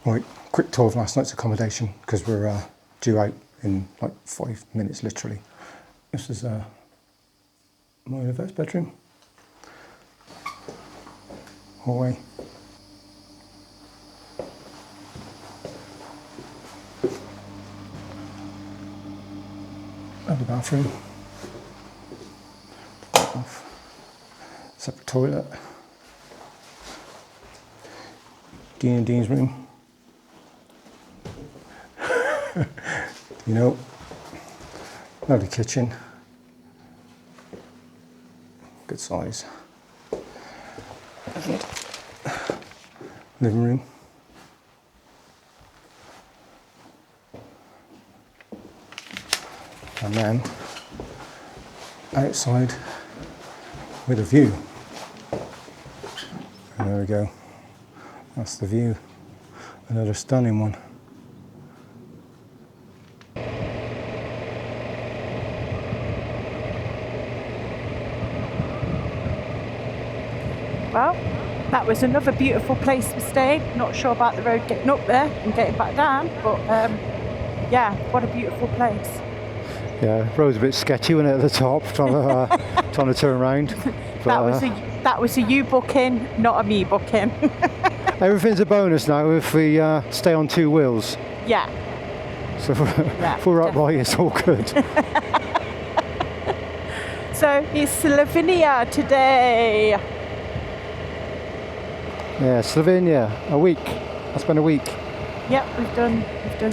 Right, quick tour of last night's accommodation because we're due out in like 5 minutes literally. This is my universe bedroom. Hallway. Lovely bathroom. Separate toilet. Dean and Dean's room. You know, lovely kitchen. Good size. And living room. And then outside with a view. And there we go. That's the view. Another stunning one. Well, that was another beautiful place we stayed. Not sure about the road getting up there and getting back down, but yeah, what a beautiful place. Yeah, road's a bit sketchy, wasn't it, at the top, trying to turn around. But, that was a you booking, not a me booking. Everything's a bonus now if we stay on two wheels. Yeah. So if we're upright, it's all good. So it's Slovenia today. Yeah, Slovenia, a week. I spent a week. Yep, we've done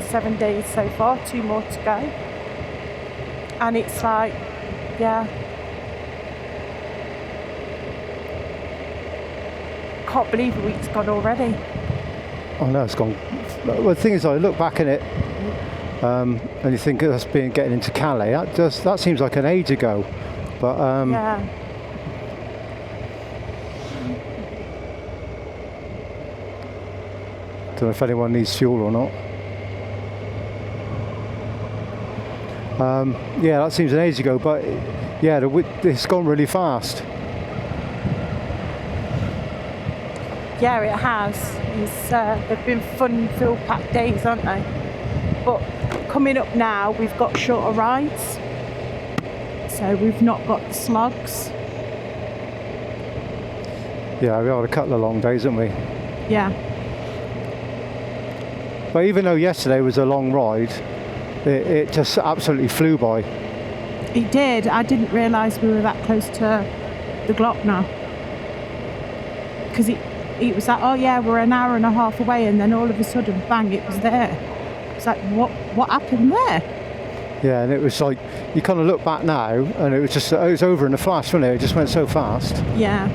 7 days so far, 2 more to go. And it's like, yeah. Can't believe a week's gone already. Oh no, it's gone. Well, the thing is, I look back at it, and you think that's getting into Calais. That seems like an age ago, but yeah. Don't know if anyone needs fuel or not. Yeah, that seems an age ago, but yeah, it's gone really fast. Yeah, it has. They've been fun-filled packed days, haven't they? But coming up now, we've got shorter rides, so we've not got the slogs. Yeah, we had a couple of long days, haven't we? Yeah. But even though yesterday was a long ride, it just absolutely flew by. It did. I didn't realise we were that close to the Glock now. Because it was like, oh yeah, we're an hour and a half away, and then all of a sudden, bang, it was there. It's like, what happened there? Yeah, and it was like, you kind of look back now, and it was over in a flash, wasn't it? It just went so fast. Yeah.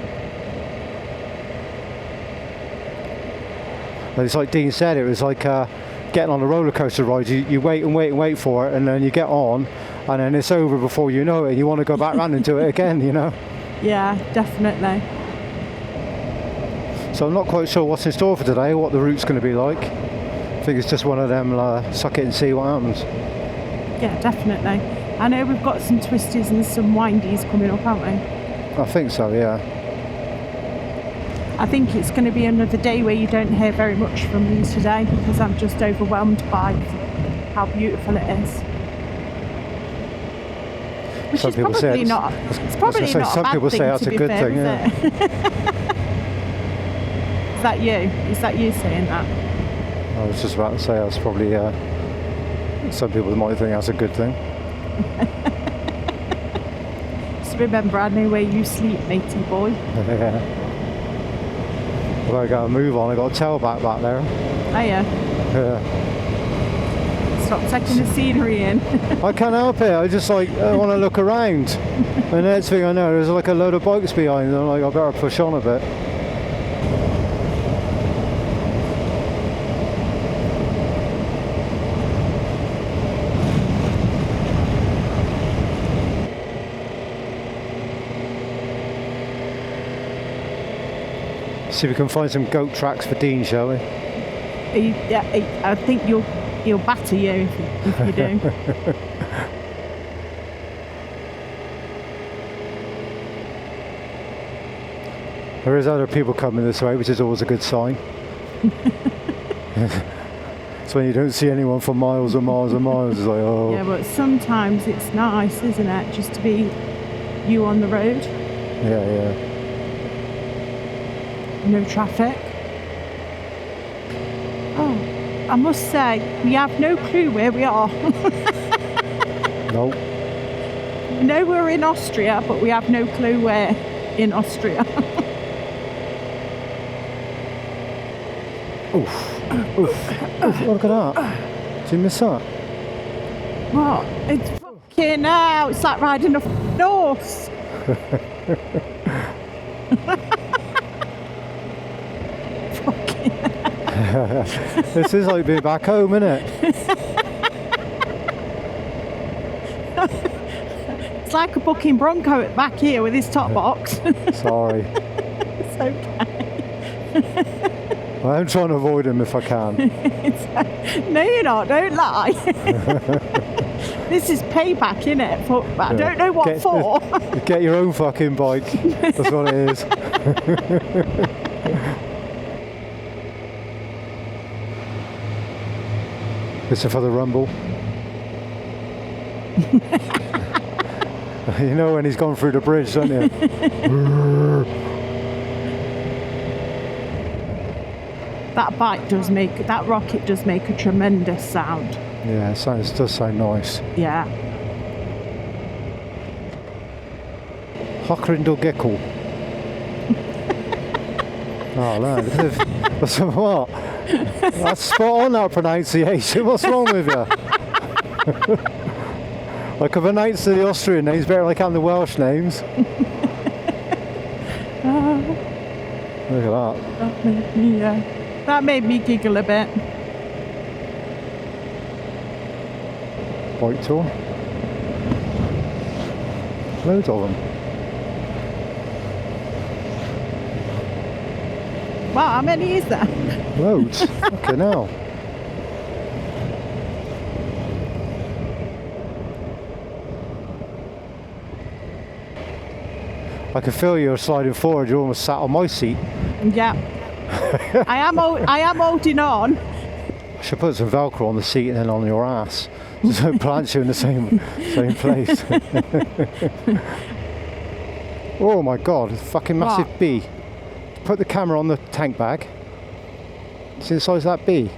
And it's like Dean said, it was like getting on a roller coaster ride. You wait and wait and wait for it, and then you get on, and then it's over before you know it, and you want to go back round and do it again, you know? Yeah, definitely. So I'm not quite sure what's in store for today, what the route's going to be like. I think it's just one of them, suck it and see what happens. Yeah, definitely. I know we've got some twisties and some windies coming up, haven't we? I think so, yeah. I think it's going to be another day where you don't hear very much from me today because I'm just overwhelmed by how beautiful it is. Which some is people probably say not. It's probably not some a bad people thing, say that's to a be good fair, thing, yeah. Is that you? Is that you saying that? I was just about to say that's probably some people might think that's a good thing. Just remember, I know where you sleep, matey boy. Yeah. Well, I got to move on. I got a tailback back there. Oh yeah. Yeah. Stop taking the scenery in. I can't help it. I just want to look around. And the next thing I know, there's like a load of bikes behind, and I'm like, I better push on a bit. See if we can find some goat tracks for Dean, shall we? I think he'll batter you if you do. There is other people coming this way, which is always a good sign. It's when you don't see anyone for miles and miles and miles. It's like, oh. Yeah, but sometimes it's nice, isn't it? Just to be you on the road. Yeah. No traffic. Oh, I must say, we have no clue where we are. Nope. We know we're in Austria, but we have no clue where in Austria. Oof, look at that. Did you miss that? What? It's fucking hell. It's like riding a horse. Fucking hell. This is like being back home, isn't it? It's like a bucking bronco back here with his top box. Sorry. It's okay. I'm trying to avoid him if I can. No, you're not. Don't lie. This is payback, innit? But I don't know what for. Get your own fucking bike. That's what it is. Listen for the rumble. You know when he's gone through the bridge, don't you? That rocket does make a tremendous sound. Yeah, it does sound nice. Yeah. Hokrindogekko. Oh no, that's what? That's spot on, that pronunciation. What's wrong with you? I could pronounce the Austrian names better like I'm the Welsh names. Look at that. That made me giggle a bit. Bike tour. Loads of them. Wow, how many is there? Loads. Fucking hell. I can feel you're sliding forward. You're almost sat on my seat. Yeah. I am holding on. I should put some Velcro on the seat and then on your ass. So it plants you in the same place. Oh my god, a fucking massive What? bee. Put the camera on the tank bag. See the size of that bee?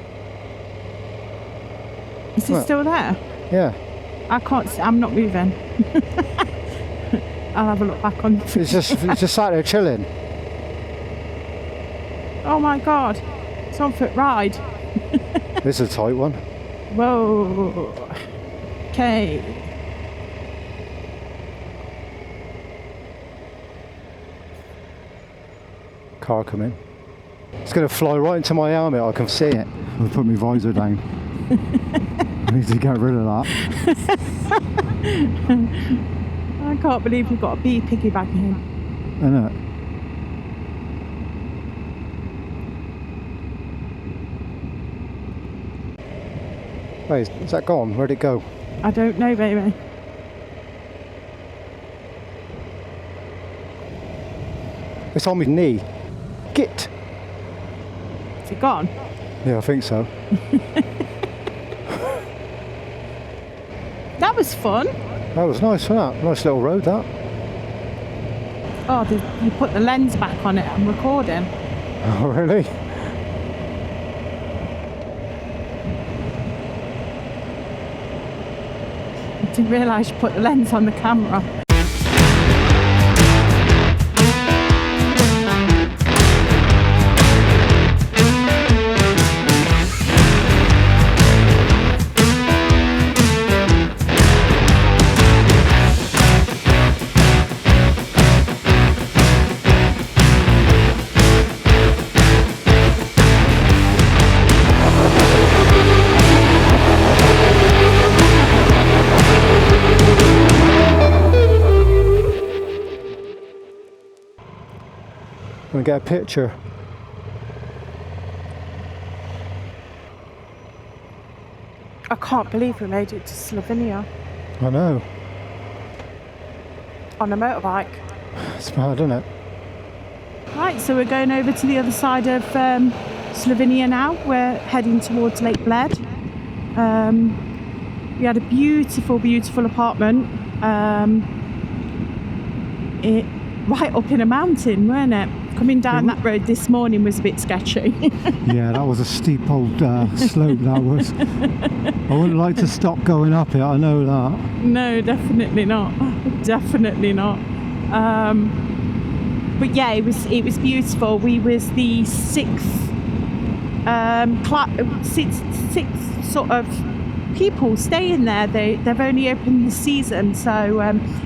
Is it still there? Yeah. I can't see. I'm not moving. I'll have a look back on. It's just sat there chilling. Oh my god. It's on foot ride. This is a tight one. Whoa. Okay. Car coming. It's going to fly right into my helmet. I can see it. I'll put my visor down. I need to get rid of that. I can't believe we've got a bee piggybacking. Isn't it? Wait, is that gone? Where'd it go? I don't know, baby. It's on my knee. Git. Is it gone? Yeah, I think so. That was fun. That was nice, wasn't it? Nice little road, that. Oh, you put the lens back on it. I'm recording. Oh, really? I didn't realise you put the lens on the camera. Gonna get a picture. I can't believe we made it to Slovenia I know. on a motorbike. It's mad, isn't it? Right, so we're going over to the other side of Slovenia now. We're heading towards Lake Bled. We had a beautiful, beautiful apartment. Right up in a mountain, weren't it? Coming down that road this morning was a bit sketchy. Yeah, that was a steep old slope, that was. I wouldn't like to stop going up it, I know that. No, definitely not. Definitely not. But yeah, it was beautiful. We was the sixth sort of people staying there. They've only opened this season, so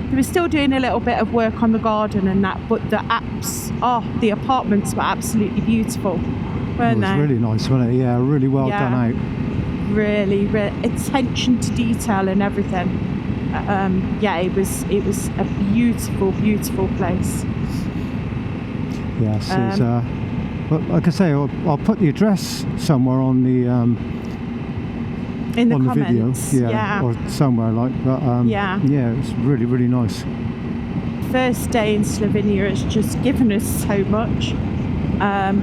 they were still doing a little bit of work on the garden and that, but the apartments were absolutely beautiful, weren't they? It was really nice, wasn't it? Yeah, really well done out. Really attention to detail and everything. It was a beautiful, beautiful place. Yes, but like I say, I'll put the address somewhere on the in the on comments, the video, or somewhere like. But yeah, it's really, really nice. First day in Slovenia has just given us so much, and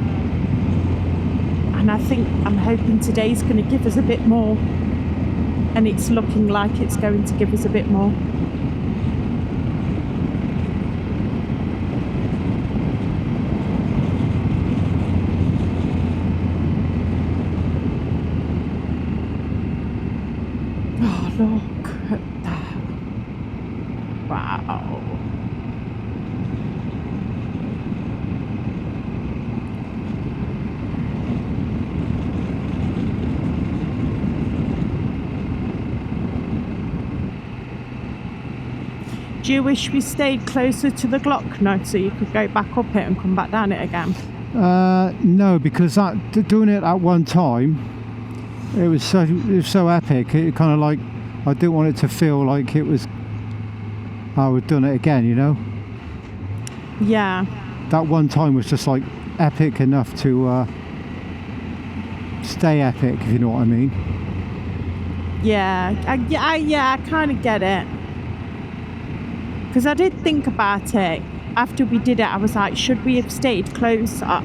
I'm hoping today's going to give us a bit more, and it's looking like it's going to give us a bit more. Look at that. Wow. Do you wish we stayed closer to the Glockner so you could go back up it and come back down it again? No, because doing it at one time, it was so epic. It kind of like, I didn't want it to feel like I would done it again, you know? Yeah. That one time was just like epic enough to stay epic, if you know what I mean. Yeah, I kind of get it. Because I did think about it. After we did it, I was like, should we have stayed closer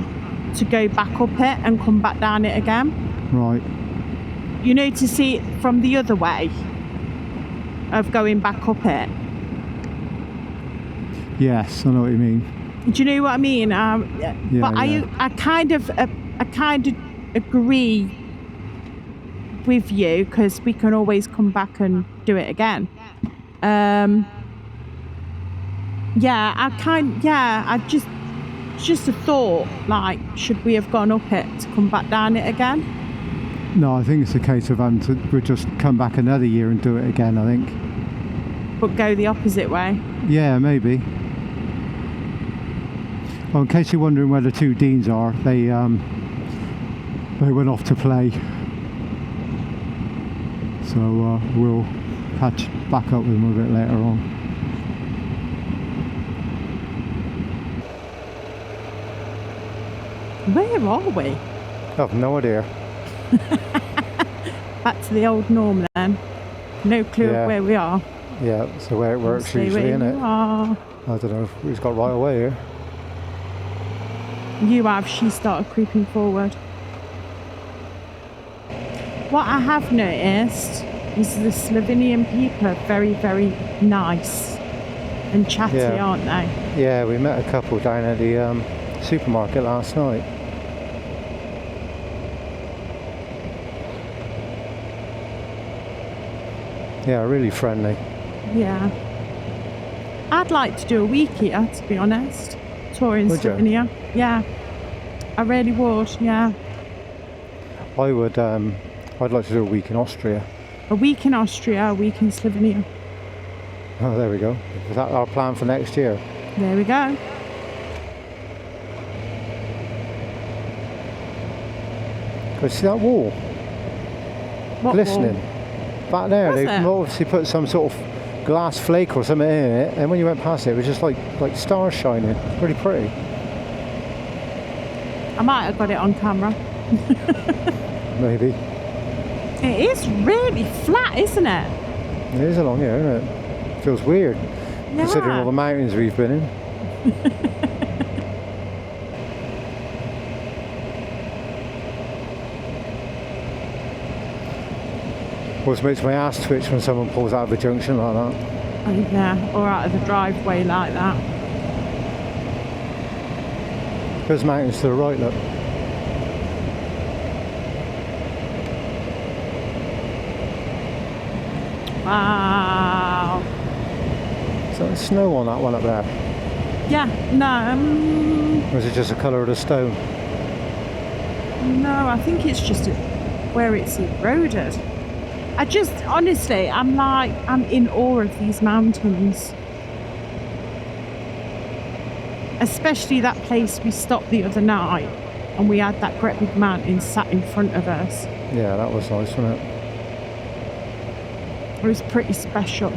to go back up it and come back down it again? Right. You know, to see it from the other way of going back up it. Yes, I know what you mean. Do you know what I mean? But I kind of agree with you, because we can always come back and do it again. Just a thought, like, should we have gone up it to come back down it again? No, I think it's a case of we'll just come back another year and do it again, I think. But go the opposite way? Yeah, maybe. Well, in case you're wondering where the two Deans are, they went off to play. So we'll catch back up with them a bit later on. Where are we? I've no idea. Back to the old norm then. No clue of where we are. Yeah, it's the way it works usually, isn't it? I don't know. Who's got right away here? You have. She started creeping forward. What I have noticed is the Slovenian people are very, very nice and chatty, aren't they? Yeah, we met a couple down at the supermarket last night. Yeah, really friendly. Yeah. I'd like to do a week here, to be honest. Touring Slovenia. Yeah. I really would, yeah. I would, I'd like to do a week in Austria. A week in Austria, a week in Slovenia. Oh, there we go. Is that our plan for next year? There we go. Can you see that wall? What glistening. wall? Back there, Was they it? obviously put some sort of glass flake or something in it, and when you went past it, it was just like stars shining. Really pretty. I might have got it on camera. Maybe. It is really flat, isn't it? It is along here, isn't it? Feels weird, considering all the mountains we've been in. Always makes my ass twitch when someone pulls out of a junction like that. Oh, yeah, or out of the driveway like that. There's mountains to the right, look. Wow. Is there snow on that one up there? Yeah, no, Or is it just the colour of the stone? no, I think it's just where it's eroded. I just, honestly, I'm in awe of these mountains. Especially that place we stopped the other night and we had that great big mountain sat in front of us. Yeah, that was nice, wasn't it? It was pretty special.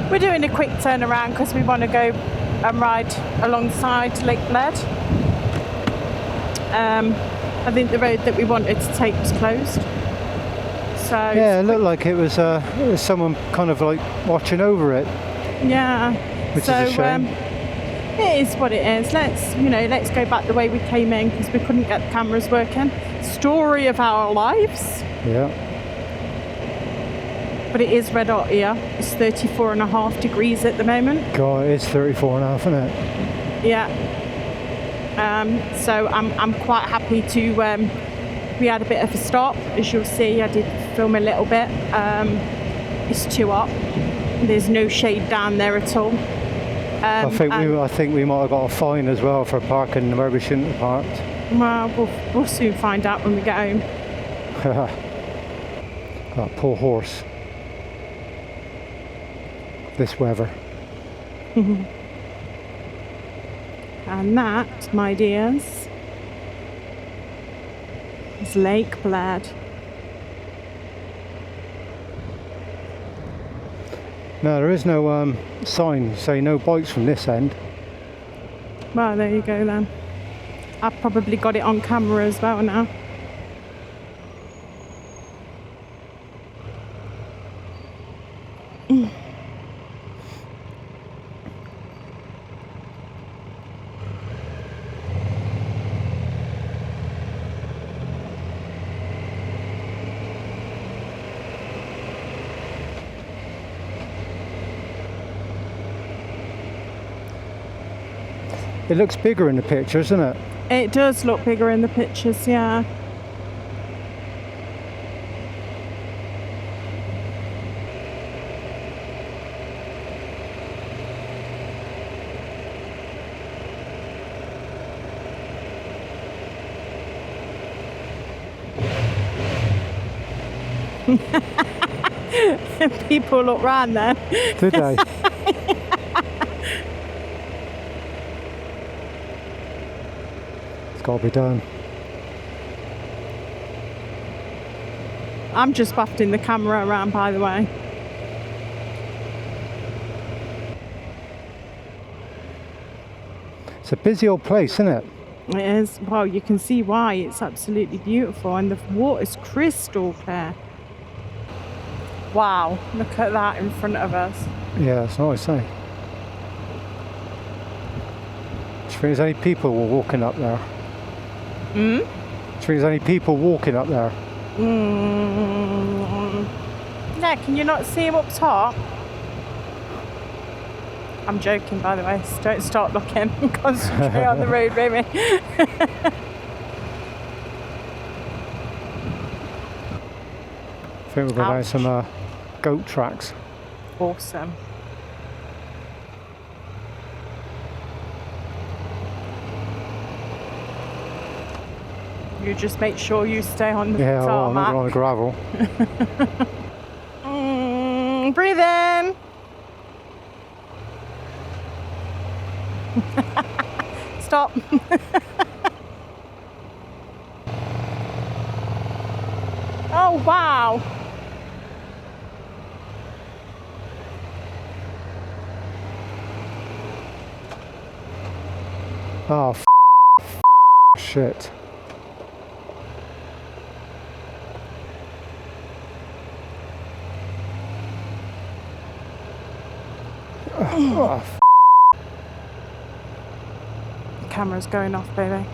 We're doing a quick turnaround because we want to go and ride alongside Lake Bled. I think the road that we wanted to take was closed. So Yeah, it looked like it was someone kind of like watching over it. yeah. Which so is a shame. it is what it is. Let's go back the way we came in because we couldn't get the cameras working. Story of our lives. Yeah. But it is red hot here. It's 34.5 degrees at the moment. God, it's 34.5, isn't it? Yeah. So I'm quite happy to. We had a bit of a stop, as you'll see. I did film a little bit. It's too hot. There's no shade down there at all. I think we might have got a fine as well for parking where we shouldn't have parked. Well, we'll soon find out when we get home. That poor horse. This weather. And that, my dears, is Lake Bled. No, there is no sign saying no bikes from this end. Well, there you go then. I've probably got it on camera as well now. It looks bigger in the picture, doesn't it? It does look bigger in the pictures, yeah. People look round there. Did they? It's got to be done. I'm just buffing the camera around, by the way. It's a busy old place, isn't it? It is. Well, you can see why. It's absolutely beautiful, and the water's crystal clear. Wow, look at that in front of us. Yeah, it's nice, eh? Do you think there's any people walking up there? Do you think there's any people walking up there? Yeah, can you not see him up top? I'm joking, by the way. So don't start looking. Concentrate on the road, baby. I think we're going down some goat tracks. Awesome. You just make sure you stay on the Yeah, well, I'm not tarmac. on the gravel. Breathe in. Stop. Oh, wow. Oh, shit. Oh, The camera's going off, baby.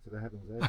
To the heavens, eh?